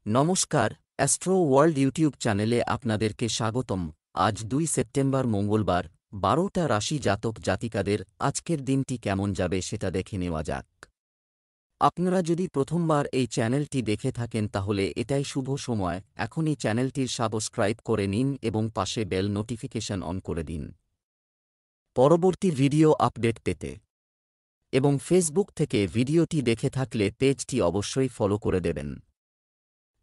নমস্কার, astro world YouTube চ্যানেলে আপনাদেরকে স্বাগতম। আজ ২ সেপ্টেম্বর মঙ্গলবার, ১২টা রাশি জাতক জাতিকাদের আজকের দিনটি কেমন যাবে সেটা দেখে নেওয়া যাক। আপনারা যদি প্রথমবার এই চ্যানেলটি দেখে থাকেন তাহলে এটাই শুভ সময়, এখনই চ্যানেলটির সাবস্ক্রাইব করে নিন এবং পাশে বেল নোটিফিকেশন অন করে দিন পরবর্তী ভিডিও আপডেট পেতে। এবং ফেসবুক থেকে ভিডিওটি দেখে থাকলে পেজটি অবশ্যই ফলো করে দেবেন।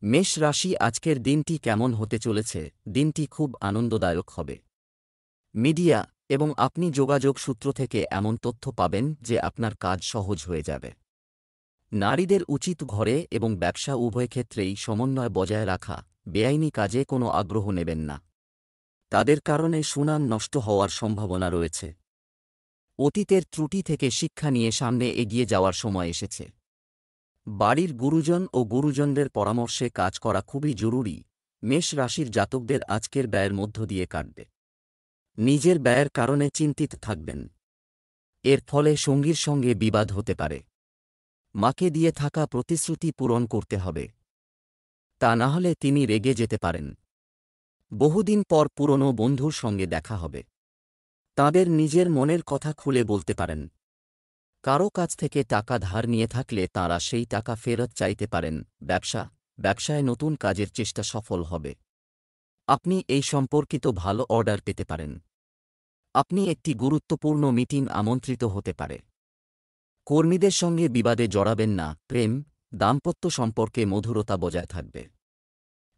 মেষ রাশি আজকের দিনটি কেমন হতে চলেছে? দিনটি খুব আনন্দদায়ক হবে। মিডিয়া এবং আপনি যোগাযোগ সূত্র থেকে এমন তথ্য পাবেন যে আপনার কাজ সহজ হয়ে যাবে। নারীদের উচিত ঘরে এবং ব্যবসা উভয় ক্ষেত্রেই সমন্বয় বজায় রাখা, বেআইনি কাজে কোনো আগ্রহ নেবেন না। তাদের কারণে সুনাম নষ্ট হওয়ার সম্ভাবনা রয়েছে। অতীতের ত্রুটি থেকে শিক্ষা নিয়ে সামনে এগিয়ে যাওয়ার সময় এসেছে। বাড়ির গুরুজন ও গুরুজনদের পরামর্শে কাজ করা খুবই জরুরি। মেষ রাশির জাতকদের আজকের ব্যয়ের মধ্য দিয়ে কাটবে। নিজের ব্যয়ের কারণে চিন্তিত থাকবেন। এর ফলে সঙ্গীর সঙ্গে বিবাদ হতে পারে। মাকে দিয়ে থাকা প্রতিশ্রুতি পূরণ করতে হবে, তা না হলে তিনি রেগে যেতে পারেন। বহুদিন পর পুরনো বন্ধুর সঙ্গে দেখা হবে। তাঁদের নিজের মনের কথা খুলে বলতে পারেন। কারো কাছ থেকে টাকা ধার নিয়ে থাকলে তাঁরা সেই টাকা ফেরত চাইতে পারেন। ব্যবসায় নতুন কাজের চেষ্টা সফল হবে। আপনি এই সম্পর্কিত ভালো অর্ডার পেতে পারেন। আপনি একটি গুরুত্বপূর্ণ মিটিং আমন্ত্রিত হতে পারে। কর্মীদের সঙ্গে বিবাদে জড়াবেন না। দাম্পত্য সম্পর্কে মধুরতা বজায় থাকবে।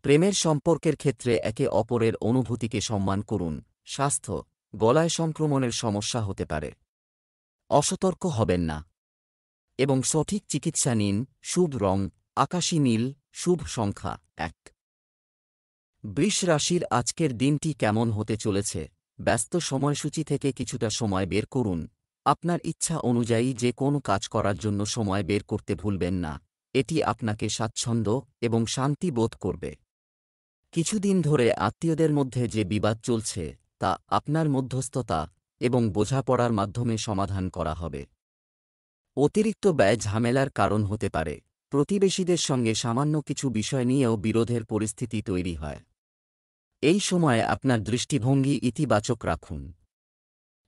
প্রেমের সম্পর্কের ক্ষেত্রে একে অপরের অনুভূতিকে সম্মান করুন। স্বাস্থ্য, গলায় সংক্রমণের সমস্যা হতে পারে। অসতর্ক হবেন না এবং সঠিক চিকিৎসা নিন। শুভ রং আকাশী নীল, শুভ সংখ্যা ১। বৃষ রাশির আজকের দিনটি কেমন হতে চলেছে? ব্যস্ত সময়সূচি থেকে কিছুটা সময় বের করুন। আপনার ইচ্ছা অনুযায়ী যে কোনো কাজ করার জন্য সময় বের করতে ভুলবেন না। এটি আপনাকে স্বাচ্ছন্দ্য এবং শান্তি বোধ করবে। কিছুদিন ধরে আত্মীয়দের মধ্যে যে বিবাদ চলছে তা আপনার মধ্যস্থতা এবং বোঝাপড়ার মাধ্যমে সমাধান করা হবে। অতিরিক্ত ব্যয় ঝামেলার কারণ হতে পারে। প্রতিবেশীদের সঙ্গে সামান্য কিছু বিষয় নিয়েও বিরোধের পরিস্থিতি তৈরি হয়। এই সময়ে আপনার দৃষ্টিভঙ্গি ইতিবাচক রাখুন।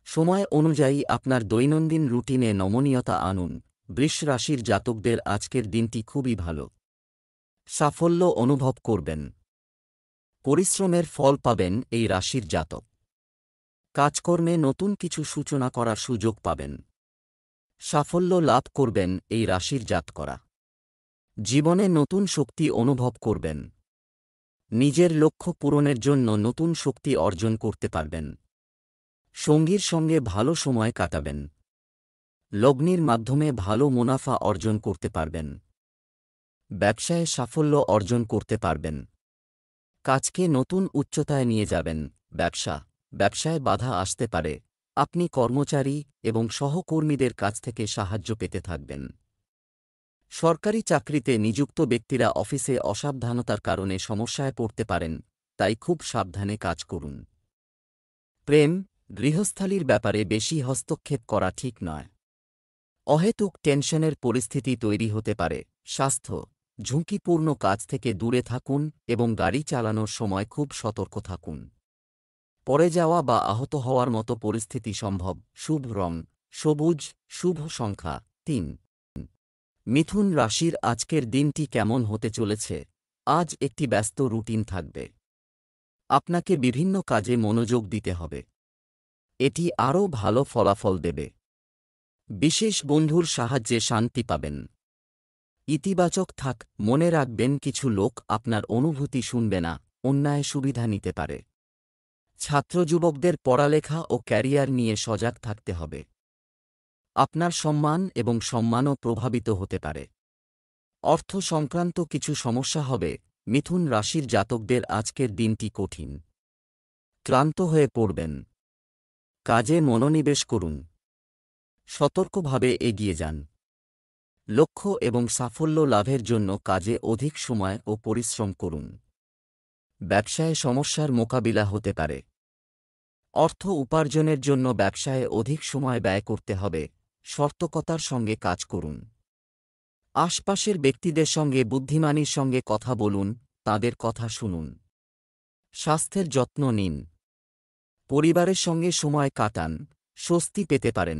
সময় অনুযায়ী আপনার দৈনন্দিন রুটিনে নমনীয়তা আনুন। বৃষ রাশির জাতকদের আজকের দিনটি খুবই ভালো। সাফল্য অনুভব করবেন। পরিশ্রমের ফল পাবেন এই রাশির জাতক। কাজকর্মে নতুন কিছু সূচনা করার সুযোগ পাবেন। সাফল্য লাভ করবেন এই রাশির জাতকরা। জীবনে নতুন শক্তি অনুভব করবেন। নিজের লক্ষ্য পূরণের জন্য নতুন শক্তি অর্জন করতে পারবেন। সঙ্গীর সঙ্গে ভালো সময় কাটাবেন। লগ্নির মাধ্যমে ভালো মুনাফা অর্জন করতে পারবেন। ব্যবসায় সাফল্য অর্জন করতে পারবেন। কাজকে নতুন উচ্চতায় নিয়ে যাবেন। ব্যবসায় বাধা আসতে পারে। আপনি কর্মচারী এবং সহকর্মীদের কাছ থেকে সাহায্য পেতে থাকবেন। সরকারি চাকরিতে নিযুক্ত ব্যক্তিরা অফিসে অসাবধানতার কারণে সমস্যায় পড়তে পারেন, তাই খুব সাবধানে কাজ করুন। গৃহস্থালির ব্যাপারে বেশি হস্তক্ষেপ করা ঠিক নয়। অহেতুক টেনশনের পরিস্থিতি তৈরি হতে পারে। স্বাস্থ্য, ঝুঁকিপূর্ণ কাজ থেকে দূরে থাকুন এবং গাড়ি চালানোর সময় খুব সতর্ক থাকুন। পড়ে যাওয়া বা আহত হওয়ার মতো পরিস্থিতি সম্ভব। শুভ রং সবুজ, শুভ সংখ্যা ৩। মিথুন রাশির আজকের দিনটি কেমন হতে চলেছে? আজ একটি ব্যস্ত রুটিন থাকবে। আপনাকে বিভিন্ন কাজে মনোযোগ দিতে হবে। এটি আরও ভালো ফলাফল দেবে। বিশেষ বন্ধুর সাহায্যে শান্তি পাবেন। ইতিবাচক থাক। মনে রাখবেন কিছু লোক আপনার অনুভূতি শুনবে না, অন্যায় সুবিধা নিতে পারে। ছাত্র যুবকদের পড়ালেখা ও ক্যারিয়ার নিয়ে সজাগ থাকতে হবে। আপনার সম্মান এবং সম্মানও প্রভাবিত হতে পারে। অর্থ সংক্রান্ত কিছু সমস্যা হবে। মিথুন রাশির জাতকদের আজকের দিনটি কঠিন। ক্লান্ত হয়ে পড়বেন। কাজে মনোনিবেশ করুন। সতর্কভাবে এগিয়ে যান। লক্ষ্য এবং সাফল্য লাভের জন্য কাজে অধিক সময় ও পরিশ্রম করুন। ব্যবসায় সমস্যার মোকাবিলা হতে পারে। অর্থ উপার্জনের জন্য ব্যবসায় অধিক সময় ব্যয় করতে হবে। সতর্কতার সঙ্গে কাজ করুন। আশপাশের ব্যক্তিদের সঙ্গে বুদ্ধিমানীর সঙ্গে কথা বলুন, তাদের কথা শুনুন। স্বাস্থ্যের যত্ন নিন। পরিবারের সঙ্গে সময় কাটান, স্বস্তি পেতে পারেন।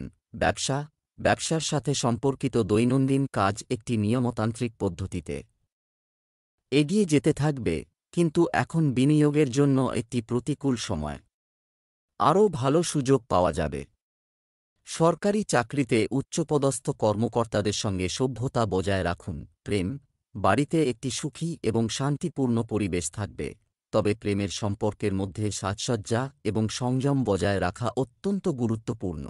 ব্যবসার সাথে সম্পর্কিত দৈনন্দিন কাজ একটি নিয়মতান্ত্রিক পদ্ধতিতে এগিয়ে যেতে থাকবে, কিন্তু এখন বিনিয়োগের জন্য একটি প্রতিকূল সময়। আরও ভালো সুযোগ পাওয়া যাবে। সরকারি চাকরিতে উচ্চপদস্থ কর্মকর্তাদের সঙ্গে সভ্যতা বজায় রাখুন। বাড়িতে একটি সুখী এবং শান্তিপূর্ণ পরিবেশ থাকবে, তবে প্রেমের সম্পর্কের মধ্যে সাজসজ্জা এবং সংযম বজায় রাখা অত্যন্ত গুরুত্বপূর্ণ।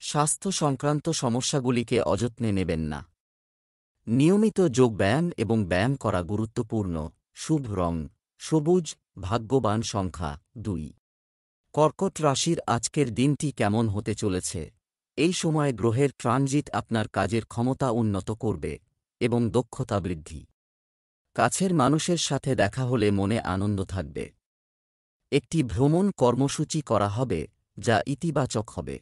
স্বাস্থ্য সংক্রান্ত সমস্যাগুলিকে অযত্নে নেবেন না। নিয়মিত যোগব্যায়াম এবং ব্যায়াম করা গুরুত্বপূর্ণ। শুভ রং সবুজ, ভাগ্যবান সংখ্যা 2। কর্কট রাশির আজকের দিনটি কেমন হতে চলেছে? এই সময় গ্রহের ট্রানজিট আপনার কাজের ক্ষমতা উন্নত করবে এবং দক্ষতা বৃদ্ধি। কাছের মানুষের সাথে দেখা হলে মনে আনন্দ থাকবে। একটি ভ্রমণ কর্মসূচি করা হবে, যা ইতিবাচক হবে।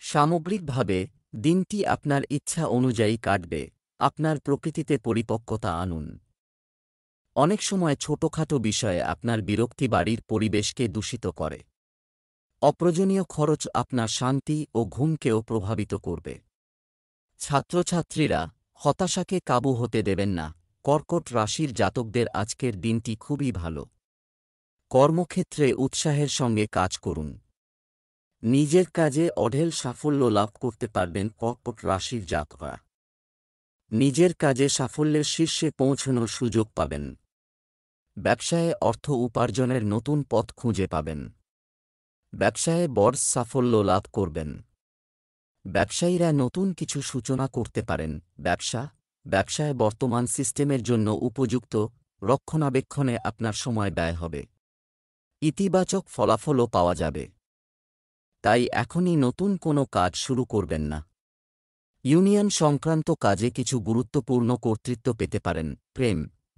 সামগ্রিকভাবে দিনটি আপনার ইচ্ছা অনুযায়ী কাটবে। আপনার প্রকৃতিতে পরিপক্কতা আনুন। অনেক সময় ছোটখাটো বিষয়ে আপনার বিরক্তি বাড়ির পরিবেশকে দূষিত করে। অপ্রয়োজনীয় খরচ আপনার শান্তি ও ঘুমকেও প্রভাবিত করবে। ছাত্রছাত্রীরা, হতাশাকে কাবু হতে দেবেন না। কর্কট রাশির জাতকদের আজকের দিনটি খুবই ভালো। কর্মক্ষেত্রে উৎসাহের সঙ্গে কাজ করুন। নিজের কাজে অঢেল সাফল্য লাভ করতে পারবেন কর্কট রাশির জাতকরা। নিজের কাজে সাফল্যের শীর্ষে পৌঁছানোর সুযোগ পাবেন। ব্যবসায়ে অর্থ উপার্জনের নতুন পথ খুঁজে পাবেন। ব্যবসায়ে বড় সাফল্য লাভ করবেন। ব্যবসায়ীরা নতুন কিছু সূচনা করতে পারেন। ব্যবসায় বর্তমান সিস্টেমের জন্য উপযুক্ত রক্ষণাবেক্ষণে আপনার সময় ব্যয় হবে। ইতিবাচক ফলাফলও পাওয়া যাবে। তাই এখনই নতুন কোনো কাজ শুরু করবেন না। ইউনিয়ন সংক্রান্ত কাজে কিছু গুরুত্বপূর্ণ কর্তৃত্ব পেতে পারেন।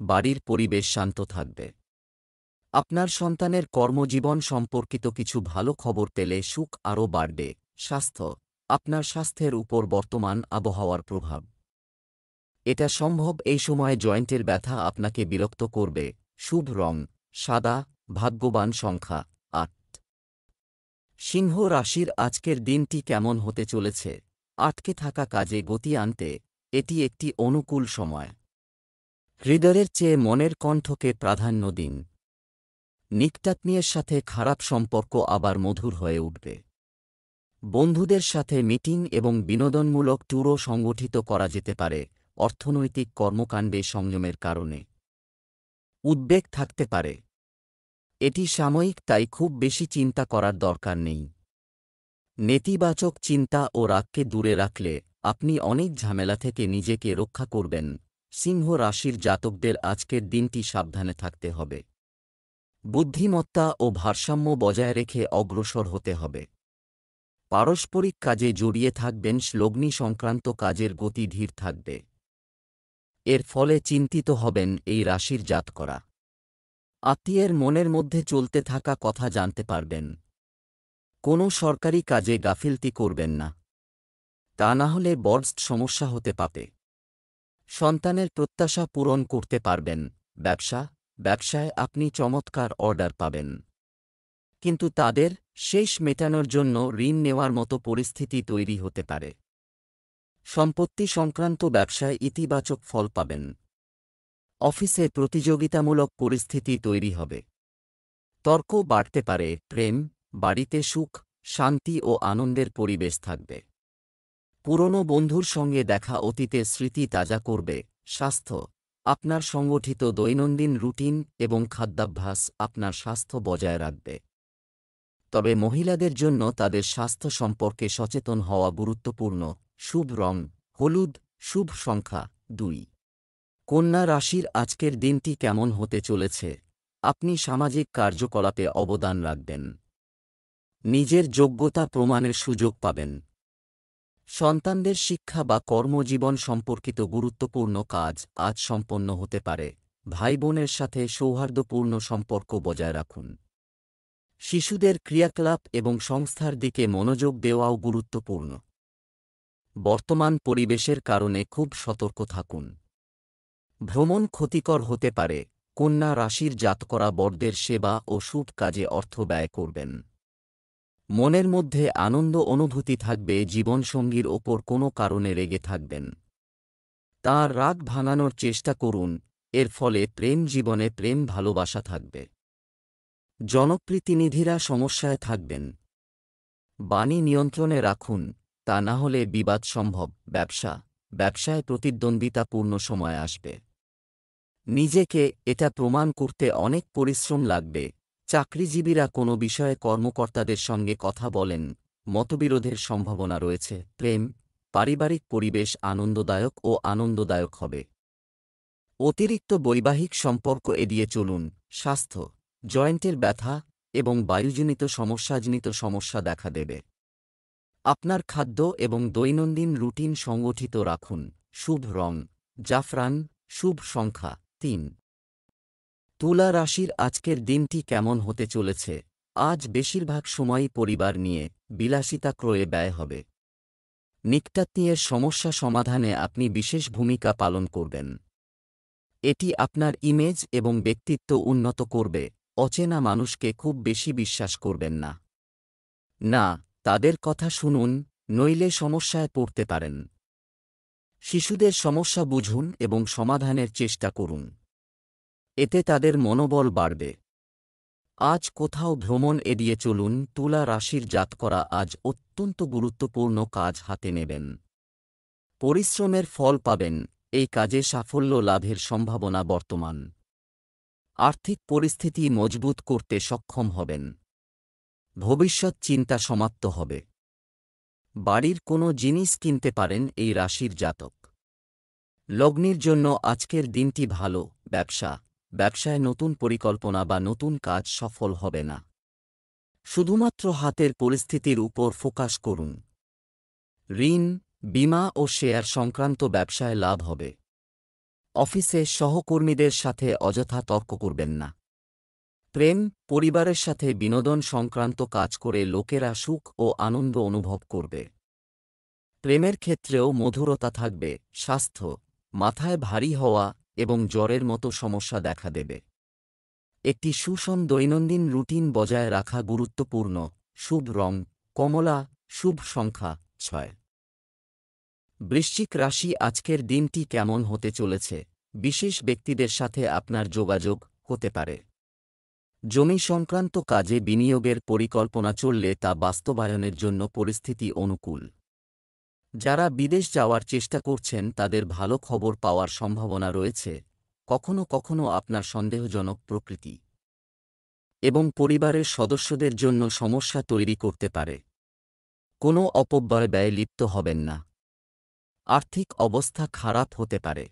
বাড়ির পরিবেশ শান্ত থাকবে। আপনার সন্তানের কর্মজীবন সম্পর্কিত কিছু ভালো খবর পেলে সুখ আরও বাড়বে। আপনার স্বাস্থ্যের উপর বর্তমান আবহাওয়ার প্রভাব। এটা সম্ভব এই সময় জয়েন্টের ব্যথা আপনাকে বিরক্ত করবে। শুভ রং সাদা, ভাগ্যবান সংখ্যা 8। সিংহ রাশির আজকের দিনটি কেমন হতে চলেছে? আটকে থাকা কাজে গতি আনতে এটি একটি অনুকূল সময়। হৃদয়ের চেয়ে মনের কণ্ঠকে প্রাধান্য দিন। নিকটাত্মীয়ের সাথে খারাপ সম্পর্ক আবার মধুর হয়ে উঠবে। বন্ধুদের সাথে মিটিং এবং বিনোদনমূলক ট্যুরও সংগঠিত করা যেতে পারে। অর্থনৈতিক কর্মকাণ্ডে সংযমের কারণে উদ্বেগ থাকতে পারে। এটি সাময়িক, তাই খুব বেশি চিন্তা করার দরকার নেই। নেতিবাচক চিন্তা ও রাগকে দূরে রাখলে আপনি অনেক ঝামেলা থেকে নিজেকে রক্ষা করবেন। সিংহ রাশির জাতকদের আজকের দিনটি সাবধানে থাকতে হবে। বুদ্ধিমত্তা ও ভারসাম্য বজায় রেখে অগ্রসর হতে হবে। পারস্পরিক কাজে জড়িয়ে থাকবেন। লগ্নি সংক্রান্ত কাজের গতি ধীর থাকবে। এর ফলে চিন্তিত হবেন এই রাশির জাতকরা। আত্মীয়ের মনের মধ্যে চলতে থাকা কথা জানতে পারবেন। কোনো সরকারি কাজে গাফিলতি করবেন না, তা না হলে বড় সমস্যা হতে পারে। সন্তানের প্রত্যাশা পূরণ করতে পারবেন। ব্যবসায় আপনি চমৎকার অর্ডার পাবেন, কিন্তু তাদের শেষ মেটানোর জন্য ঋণ নেওয়ার মতো পরিস্থিতি তৈরি হতে পারে। সম্পত্তি সংক্রান্ত ব্যবসায় ইতিবাচক ফল পাবেন। অফিসে প্রতিযোগিতামূলক পরিস্থিতি তৈরি হবে। তর্ক বাড়তে পারে। বাড়িতে সুখ, শান্তি ও আনন্দের পরিবেশ থাকবে। পুরনো বন্ধুর সঙ্গে দেখা অতীতের স্মৃতি তাজা করবে। স্বাস্থ্য আপনার সংগঠিত দৈনন্দিন রুটিন এবং খাদ্যাভ্যাস আপনার স্বাস্থ্য বজায় রাখবে। তবে মহিলাদের জন্য তাদের স্বাস্থ্য সম্পর্কে সচেতন হওয়া গুরুত্বপূর্ণ। শুভ রং হলুদ, শুভ সংখ্যা 2। কন্যা রাশির আজকের দিনটি কেমন হতে চলেছে? আপনি সামাজিক কার্যকলাপে অবদান রাখবেন। নিজের যোগ্যতা প্রমাণের সুযোগ পাবেন। সন্তানদের শিক্ষা বা কর্মজীবন সম্পর্কিত গুরুত্বপূর্ণ কাজ আজ সম্পন্ন হতে পারে। ভাই বোনের সাথে সৌহার্দ্যপূর্ণ সম্পর্ক বজায় রাখুন। শিশুদের ক্রিয়াকলাপ এবং সংস্থার দিকে মনোযোগ দেওয়াও গুরুত্বপূর্ণ। বর্তমান পরিবেশের কারণে খুব সতর্ক থাকুন। ভ্রমণ ক্ষতিকর হতে পারে। কন্যা রাশির জাতকরা বড়দের সেবা ও শুভ কাজে অর্থ ব্যয় করবেন। মনের মধ্যে আনন্দ অনুভূতি থাকবে। জীবনসঙ্গীর ওপর কোনো কারণে রেগে থাকবেন। তাঁর রাগ ভাঙানোর চেষ্টা করুন, এর ফলে প্রেম জীবনে প্রেম ভালোবাসা থাকবে। জনপ্রতিনিধিরা সমস্যায় থাকবেন। বাণী নিয়ন্ত্রণে রাখুন, তা না হলে বিবাদ সম্ভব। ব্যবসায় প্রতিদ্বন্দ্বিতাপূর্ণ সময় আসবে। নিজেকে এটা প্রমাণ করতে অনেক পরিশ্রম লাগবে। চাকরিজীবীরা কোনো বিষয়ে কর্মকর্তাদের সঙ্গে কথা বলেন, মতবিরোধের সম্ভাবনা রয়েছে। পারিবারিক পরিবেশ আনন্দদায়ক হবে। অতিরিক্ত বৈবাহিক সম্পর্ক এড়িয়ে চলুন। স্বাস্থ্য, জয়েন্টের ব্যথা এবং বায়ুজনিত সমস্যা দেখা দেবে। আপনার খাদ্য এবং দৈনন্দিন রুটিন সংগঠিত রাখুন। শুভ রং জাফরান, শুভ সংখ্যা ৩। তুলা রাশির আজকের দিনটি কেমন হতে চলেছে? আজ বেশিরভাগ সময়ই পরিবার নিয়ে বিলাসিতা ক্রয়ে ব্যয় হবে। নিকটাত্মীয়ের সমস্যা সমাধানে আপনি বিশেষ ভূমিকা পালন করবেন। এটি আপনার ইমেজ এবং ব্যক্তিত্ব উন্নত করবে। অচেনা মানুষকে খুব বেশি বিশ্বাস করবেন না, তাদের কথা শুনুন, নইলে সমস্যায় পড়তে পারেন। শিশুদের সমস্যা বুঝুন এবং সমাধানের চেষ্টা করুন, এতে তাদের মনোবল বাড়বে। আজ কোথাও ভ্রমণ এড়িয়ে চলুন। তুলা রাশির জাতকরা আজ অত্যন্ত গুরুত্বপূর্ণ কাজ হাতে নেবেন। পরিশ্রমের ফল পাবেন। এই কাজে সাফল্য লাভের সম্ভাবনা বর্তমান। আর্থিক পরিস্থিতি মজবুত করতে সক্ষম হবেন। ভবিষ্যৎ চিন্তা সমাপ্ত হবে। বাড়ির কোনো জিনিস কিনতে পারেন এই রাশির জাতক। লগ্নির জন্য আজকের দিনটি ভালো। ব্যবসায় নতুন পরিকল্পনা বা নতুন কাজ সফল হবে না। শুধুমাত্র হাতের পরিস্থিতির উপর ফোকাস করুন। ঋণ, বীমা ও শেয়ার সংক্রান্ত ব্যবসায় লাভ হবে। অফিসে সহকর্মীদের সাথে অযথা তর্ক করবেন না। পরিবারের সাথে বিনোদন সংক্রান্ত কাজ করে লোকেরা সুখ ও আনন্দ অনুভব করবে। প্রেমের ক্ষেত্রেও মধুরতা থাকবে। স্বাস্থ্য, মাথায় ভারী হওয়া এবং জ্বরের মতো সমস্যা দেখা দেবে। একটি সুষম দৈনন্দিন রুটিন বজায় রাখা গুরুত্বপূর্ণ। শুভ রং কমলা, শুভ সংখ্যা ৬। বৃশ্চিক রাশি আজকের দিনটি কেমন হতে চলেছে? বিশেষ ব্যক্তিদের সাথে আপনার যোগাযোগ হতে পারে। জমি সংক্রান্ত কাজে বিনিয়োগের পরিকল্পনা চললে তা বাস্তবায়নের জন্য পরিস্থিতি অনুকূল। যারা বিদেশ যাওয়ার চেষ্টা করছেন তাদের ভালো খবর পাওয়ার সম্ভাবনা রয়েছে। কখনো কখনো আপনার সন্দেহজনক প্রকৃতি এবং পরিবারের সদস্যদের জন্য সমস্যা তৈরি করতে পারে। কোনো অপব্যয়ে লিপ্ত হবেন না। আর্থিক অবস্থা খারাপ হতে পারে।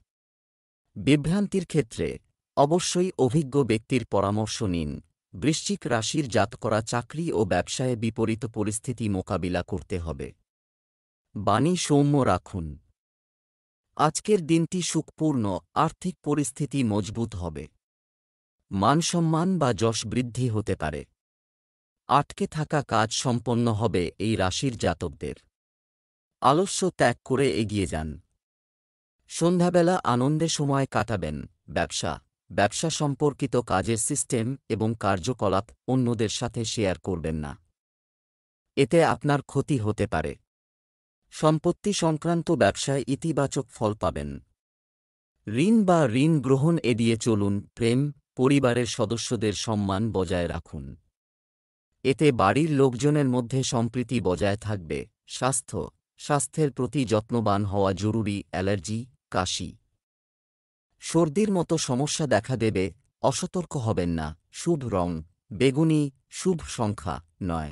বিভ্রান্তির ক্ষেত্রে অবশ্যই অভিজ্ঞ ব্যক্তির পরামর্শ নিন। বৃশ্চিক রাশির জাতকরা চাকরি ও ব্যবসায়ে বিপরীত পরিস্থিতি মোকাবিলা করতে হবে। বাণী সৌম্য রাখুন। আজকের দিনটি সুখপূর্ণ। আর্থিক পরিস্থিতি মজবুত হবে। মানসম্মান বা যশ বৃদ্ধি হতে পারে। আটকে থাকা কাজ সম্পন্ন হবে এই রাশির জাতকদের। আলস্য ত্যাগ করে এগিয়ে যান। সন্ধ্যাবেলা আনন্দে সময় কাটাবেন। ব্যবসা সম্পর্কিত কাজের সিস্টেম এবং কার্যকলাপ অন্যদের সাথে শেয়ার করবেন না, এতে আপনার ক্ষতি হতে পারে। সম্পত্তি সংক্রান্ত ব্যবসায় ইতিবাচক ফল পাবেন। ঋণ গ্রহণ এড়িয়ে চলুন। পরিবারের সদস্যদের সম্মান বজায় রাখুন, এতে বাড়ির লোকজনের মধ্যে সম্প্রীতি বজায় থাকবে। স্বাস্থ্যের প্রতি যত্নবান হওয়া জরুরি। অ্যালার্জি, কাশি, সর্দির মতো সমস্যা দেখা দেবে। অসতর্ক হবেন না। শুভ রং বেগুনি, শুভ সংখ্যা ৯।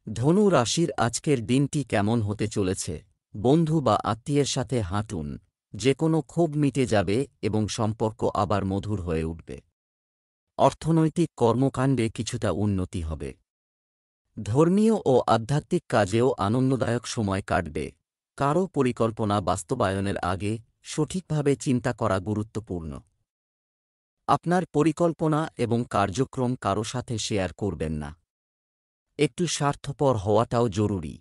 ধনু রাশির আজকের দিনটি কেমন হতে চলেছে? বন্ধু বা আত্মীয়ের সাথে হাঁটুন, যে কোনো ক্ষোভ মিটে যাবে এবং সম্পর্ক আবার মধুর হয়ে উঠবে। অর্থনৈতিক কর্মকাণ্ডে কিছুটা উন্নতি হবে। ধর্মীয় ও আধ্যাত্মিক কাজেও আনন্দদায়ক সময় কাটবে। কারও পরিকল্পনা বাস্তবায়নের আগে সঠিকভাবে চিন্তা করা গুরুত্বপূর্ণ। আপনার পরিকল্পনা এবং কার্যক্রম কারও সাথে শেয়ার করবেন না। একটু স্বার্থপর হওয়াটাও জরুরি।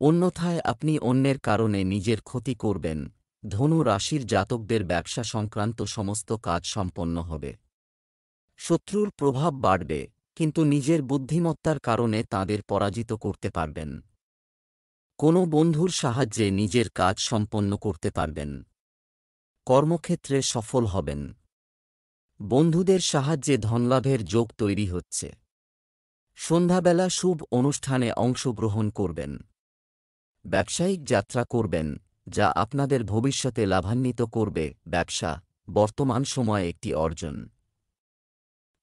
অন্যথায় আপনি অন্যের কারণে নিজের ক্ষতি করবেন। ধনু রাশির জাতকদের ব্যবসা সংক্রান্ত সমস্ত কাজ সম্পন্ন হবে। শত্রুর প্রভাব বাড়বে, কিন্তু নিজের বুদ্ধিমত্তার কারণে তাদের পরাজিত করতে পারবেন। কোনো বন্ধুর সাহায্যে নিজের কাজ সম্পন্ন করতে পারবেন। কর্মক্ষেত্রে সফল হবেন। বন্ধুদের সাহায্যে ধনলাভের যোগ তৈরি হচ্ছে। সন্ধ্যাবেলা শুভ অনুষ্ঠানে অংশগ্রহণ করবেন। ব্যবসায়িক যাত্রা করবেন, যা আপনাদের ভবিষ্যতে লাভান্বিত করবে। ব্যবসা বর্তমান সময়ে একটি অর্জন।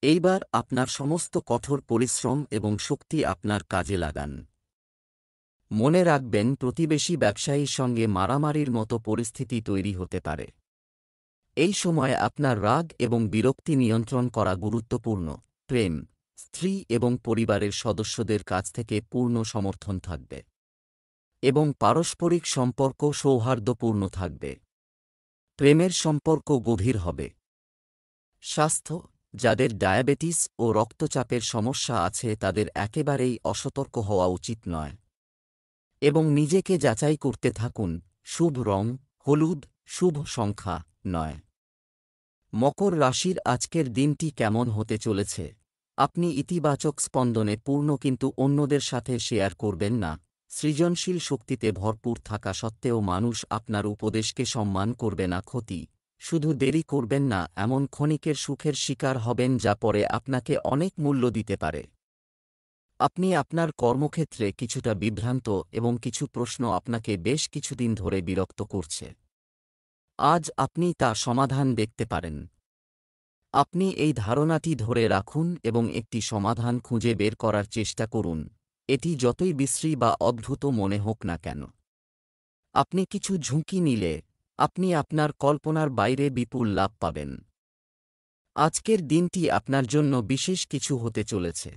এইবার আপনার সমস্ত কঠোর পরিশ্রম এবং শক্তি আপনার কাজে লাগান। মনে রাখবেন, প্রতিবেশী ব্যবসায়ীর সঙ্গে মারামারির মতো পরিস্থিতি তৈরি হতে পারে। এই সময়ে আপনার রাগ এবং বিরক্তি নিয়ন্ত্রণ করা গুরুত্বপূর্ণ। প্রেম, স্ত্রী এবং পরিবারের সদস্যদের কাছ থেকে পূর্ণ সমর্থন থাকবে এবং পারস্পরিক সম্পর্ক সৌহার্দ্যপূর্ণ থাকবে। প্রেমের সম্পর্ক গভীর হবে। স্বাস্থ্য, যাদের ডায়াবেটিস ও রক্তচাপের সমস্যা আছে তাদের একেবারেই অসতর্ক হওয়া উচিত নয় এবং নিজেকে যাচাই করতে থাকুন। শুভ রং হলুদ, শুভ সংখ্যা 9। মকর রাশির আজকের দিনটি কেমন হতে চলেছে? আপনি ইতিবাচক স্পন্দনে পূর্ণ, কিন্তু অন্যদের সাথে শেয়ার করবেন না। সৃজনশীল শক্তিতে ভরপুর থাকা সত্ত্বেও মানুষ আপনার উপদেশকে সম্মান করবে না। ক্ষতি, শুধু দেরি করবেন না, এমন ক্ষণিকের সুখের শিকার হবেন যা পরে আপনাকে অনেক মূল্য দিতে পারে। আপনি আপনার কর্মক্ষেত্রে কিছুটা বিভ্রান্ত এবং কিছু প্রশ্ন আপনাকে বেশ কিছুদিন ধরে বিরক্ত করছে। আজ আপনি তা সমাধান দেখতে পারেন। আপনি এই ধারণাটি ধরে রাখুন এবং একটি সমাধান খুঁজে বের করার চেষ্টা করুন, এটি যতই বিশ্রী বা অদ্ভুত মনে হোক না কেন। আপনি কিছু ঝুঁকি নিলে আপনি আপনার কল্পনার বাইরে বিপুল লাভ পাবেন। আজকের দিনটি আপনার জন্য বিশেষ কিছু হতে চলেছে।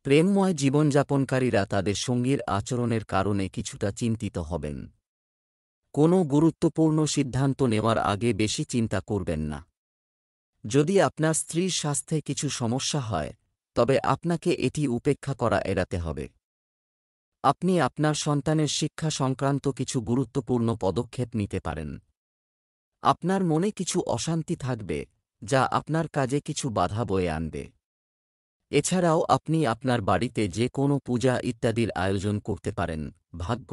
প্রেমময় জীবনযাপনকারীরা তাদের সঙ্গীর আচরণের কারণে কিছুটা চিন্তিত হবেন। কোনো গুরুত্বপূর্ণ সিদ্ধান্ত নেওয়ার আগে বেশি চিন্তা করবেন না। যদি আপনার স্ত্রীর স্বাস্থ্যে কিছু সমস্যা হয়, তবে আপনাকে এটি উপেক্ষা করা এড়াতে হবে। আপনি আপনার সন্তানের শিক্ষা সংক্রান্ত কিছু গুরুত্বপূর্ণ পদক্ষেপ নিতে পারেন। আপনার মনে কিছু অশান্তি থাকবে, যা আপনার কাজে কিছু বাধা বয়ে আনবে। এছাড়াও আপনি আপনার বাড়িতে যে কোনো পূজা ইত্যাদির আয়োজন করতে পারেন। ভাগ্য,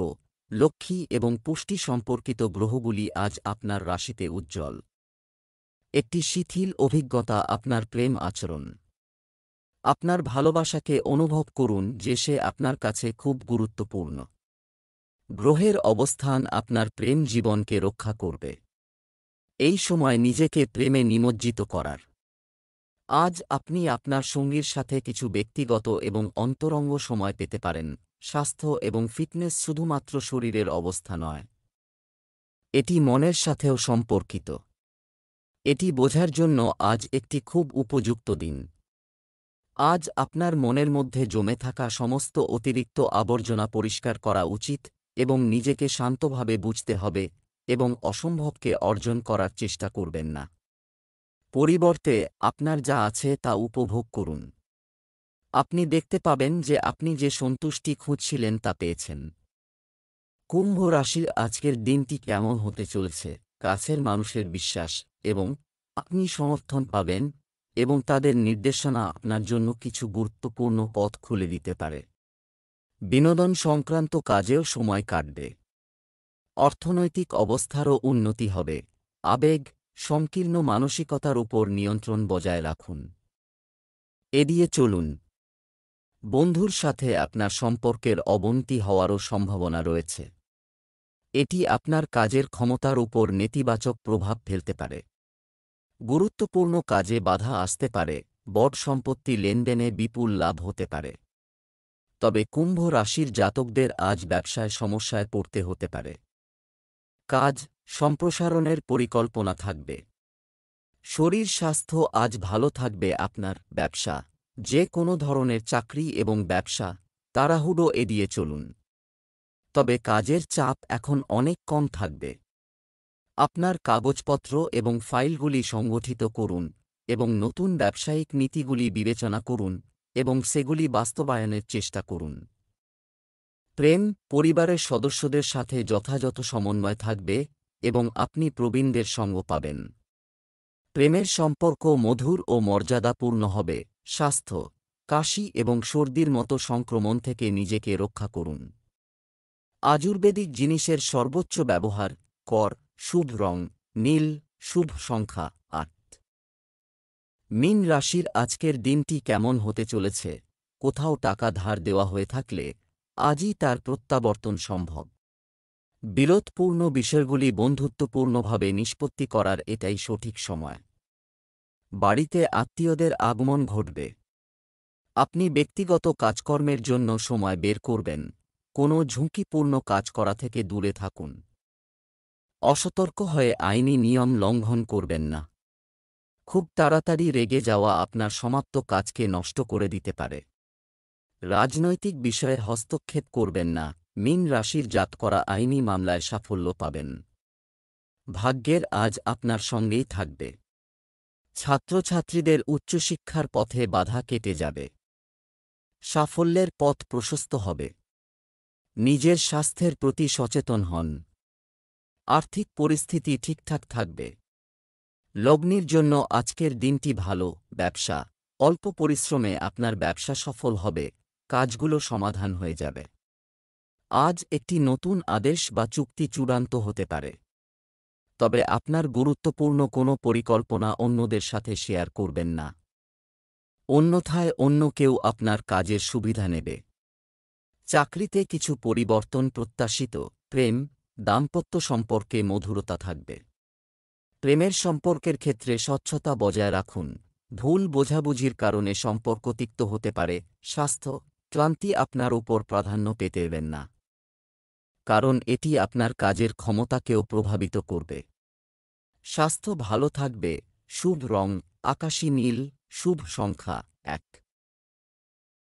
লক্ষ্মী এবং পুষ্টি সম্পর্কিত গ্রহগুলি আজ আপনার রাশিতে উজ্জ্বল। একটি শিথিল অভিজ্ঞতা আপনার প্রেম আচরণ। আপনার ভালোবাসাকে অনুভব করুন যে সে আপনার কাছে খুব গুরুত্বপূর্ণ। গ্রহের অবস্থান আপনার প্রেম জীবনকে রক্ষা করবে। এই সময় নিজেকে প্রেমে নিমজ্জিত করার। আজ আপনি আপনার সঙ্গীর সাথে কিছু ব্যক্তিগত এবং অন্তরঙ্গ সময় পেতে পারেন। স্বাস্থ্য এবং ফিটনেস শুধুমাত্র শরীরের অবস্থা নয়, এটি মনের সাথেও সম্পর্কিত। এটি বোঝার জন্য আজ একটি খুব উপযুক্ত দিন। আজ আপনার মনের মধ্যে জমে থাকা সমস্ত অতিরিক্ত আবর্জনা পরিষ্কার করা উচিত এবং নিজেকে শান্তভাবে বুঝতে হবে এবং অসম্ভবকে অর্জন করার চেষ্টা করবেন না। পরিবর্তে আপনার যা আছে তা উপভোগ করুন। আপনি দেখতে পাবেন যে আপনি যে সন্তুষ্টি খুঁজছিলেন তা পেয়েছেন। কুম্ভ রাশির আজকের দিনটি কেমন হতে চলেছে? কাছের মানুষের বিশ্বাস এবং আপনি সমর্থন পাবেন এবং তাদের নির্দেশনা আপনার জন্য কিছু গুরুত্বপূর্ণ পথ খুলে দিতে পারে। বিনোদন সংক্রান্ত কাজেও সময় কাটবে। অর্থনৈতিক অবস্থারও উন্নতি হবে। আবেগ, সংকীর্ণ মানসিকতার উপর নিয়ন্ত্রণ বজায় রাখুন। এড়িয়ে চলুন। বন্ধুর সাথে আপনার সম্পর্কের অবনতি হওয়ারও সম্ভাবনা রয়েছে। এটি আপনার কাজের ক্ষমতার উপর নেতিবাচক প্রভাব ফেলতে পারে। গুরুত্বপূর্ণ কাজে বাধা আসতে পারে। বড় সম্পত্তি লেনদেনে বিপুল লাভ হতে পারে। তবে কুম্ভ রাশির জাতকদের আজ ব্যবসায় সমস্যায় পড়তে হতে পারে। কাজ সম্প্রসারণের পরিকল্পনা থাকবে। শরীর স্বাস্থ্য আজ ভালো থাকবে। আপনার ব্যবসা, যে কোনো ধরনের চাকরি এবং ব্যবসা, তাড়াহুড়ো এড়িয়ে চলুন। তবে কাজের চাপ এখন অনেক কম থাকবে। আপনার কাগজপত্র এবং ফাইলগুলি সংগঠিত করুন এবং নতুন ব্যবসায়িক নীতিগুলি বিবেচনা করুন এবং সেগুলি বাস্তবায়নের চেষ্টা করুন। প্রেম, পরিবারের সদস্যদের সাথে যথাযথ সমন্বয় থাকবে এবং আপনি প্রবীণদের সঙ্গ পাবেন। প্রেমের সম্পর্ক মধুর ও মর্যাদাপূর্ণ হবে। স্বাস্থ্য, কাশি এবং সর্দির মতো সংক্রমণ থেকে নিজেকে রক্ষা করুন। আয়ুর্বেদিক জিনিসের সর্বোচ্চ ব্যবহার কর। শুভ রং নীল, শুভ সংখ্যা 8। মীন রাশির আজকের দিনটি কেমন হতে চলেছে? কোথাও টাকা ধার দেওয়া হয়ে থাকলে আজই তার প্রত্যাবর্তন সম্ভব। বিরোধপূর্ণ বিষয়গুলি বন্ধুত্বপূর্ণভাবে নিষ্পত্তি করার এটাই সঠিক সময়। বাড়িতে আত্মীয়দের আগমন ঘটবে। আপনি ব্যক্তিগত কাজকর্মের জন্য সময় বের করবেন। কোনো ঝুঁকিপূর্ণ কাজ করা থেকে দূরে থাকুন। অসতর্ক হয়ে আইনি নিয়ম লঙ্ঘন করবেন না। খুব তাড়াতাড়ি রেগে যাওয়া আপনার সমাপ্ত কাজকে নষ্ট করে দিতে পারে। রাজনৈতিক বিষয়ে হস্তক্ষেপ করবেন না। মীন রাশির জাতকরা আইনি মামলায় সাফল্য পাবেন। ভাগ্যের আজ আপনার সঙ্গেই থাকবে। ছাত্রছাত্রীদের উচ্চশিক্ষার পথে বাধা কেটে যাবে। সাফল্যের পথ প্রশস্ত হবে। নিজের স্বাস্থ্যের প্রতি সচেতন হন। আর্থিক পরিস্থিতি ঠিকঠাক থাকবে। লগ্নির জন্য আজকের দিনটি ভালো। ব্যবসা, অল্প পরিশ্রমে আপনার ব্যবসা সফল হবে। কাজগুলো সমাধান হয়ে যাবে। আজ একটি নতুন আদেশ বা চুক্তি চূড়ান্ত হতে পারে। তবে আপনার গুরুত্বপূর্ণ কোনো পরিকল্পনা অন্যদের সাথে শেয়ার করবেন না। অন্যথায় অন্য কেউ আপনার কাজের সুবিধা নেবে। চাকরিতে কিছু পরিবর্তন প্রত্যাশিত। প্রেম, দাম্পত্য সম্পর্কে মধুরতা থাকবে। প্রেমের সম্পর্কের ক্ষেত্রে স্বচ্ছতা বজায় রাখুন। ভুল বোঝাবুঝির কারণে সম্পর্ক তিক্ত হতে পারে। স্বাস্থ্য, ক্লান্তি আপনার উপর প্রাধান্য পেতে দেবেন না, কারণ এটি আপনার কাজের ক্ষমতাকেও প্রভাবিত করবে। স্বাস্থ্য ভালো থাকবে। শুভ রং আকাশী নীল, শুভ সংখ্যা 1।